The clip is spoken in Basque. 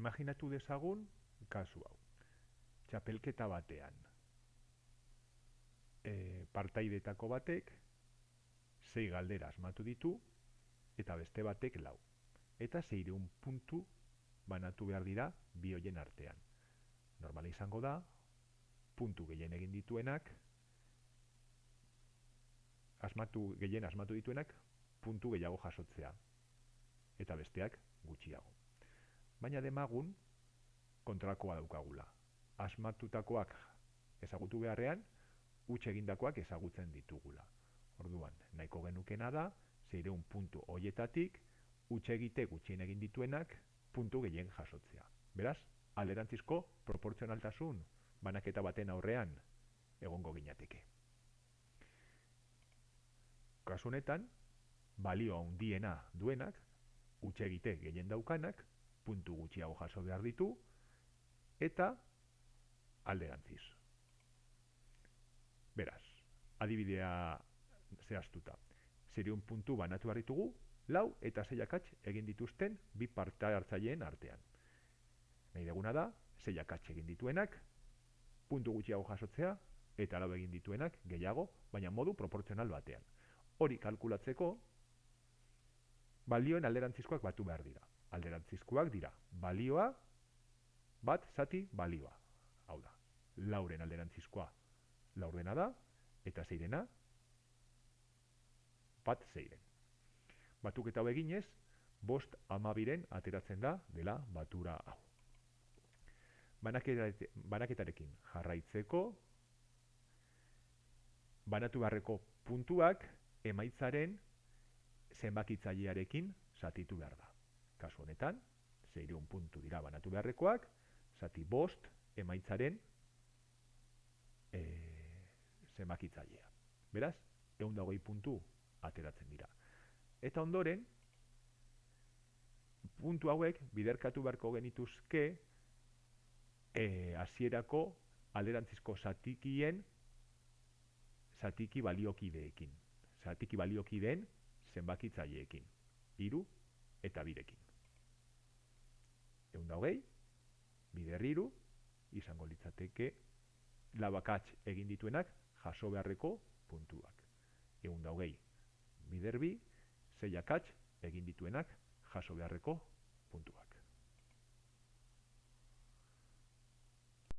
Imaginatu dezagun kasu hau. Txapelketa batean partaidetako batek 6 galdera asmatu ditu eta beste batek 4. Eta 600 puntu banatu behar dira bi hoien artean. Normala izango da, puntu gehien egin dituenak, gehien asmatu dituenak, puntu gehiago jasotzea. Eta besteak gutxiago. Baina demagun kontrakoa daukagula. Asmatutakoak ezagutu beharrean, huts egindakoak ezagutzen ditugula. Orduan, nahiko genukena da, 600 puntu hoietatik, huts egite gutxien egin dituenak, puntu gehien jasotzea. Beraz, alderantzizko proportzionaltasun banaketa baten aurrean egongo ginateke. Kasu honetan, balio handiena duenak, huts egite gehien daukanak, puntu gutxiago jaso behar ditu, eta alderantziz. Beraz, adibidea zehaztuta. 600 puntu banatu behar ditugu, 4 eta 6 akats egin dituzten bi parte hartzaileen artean. Nahi deguna da, 6 akats egin dituenak, puntu gutxiago jasotzea, eta 4 egin dituenak gehiago, baina modu proportzional batean. Hori kalkulatzeko, balioen alderantzizkoak batu behar dira. Alderantzizkoak dira, balioa, bat zati balioa. Hau da, 4en alderantzizkoa 4 da, eta 6rena, bat 6. Batuketa hau eginez, 5 12 ateratzen da dela batura hau. Banaketarekin jarraitzeko, banatu beharreko puntuak emaitzaren zenbakitzailearekin zatitu behar da. Kasu honetan, 600 puntu dira banatu beharrekoak, zati 5 emaitzaren zenbakitzailea. Beraz, 120 puntu ateratzen dira. Eta ondoren, puntu hauek biderkatu beharko genituzke hasierako alderantzizko zatikien zatiki baliokideekin. Zatiki baliokideen zenbakitzaileekin. 3 eta 2rekin. 120, bider 3, izango litzateke 4 akats egin dituenak jaso beharreko puntuak. 120, bider 2, 6 akats egin dituenak jaso beharreko puntuak.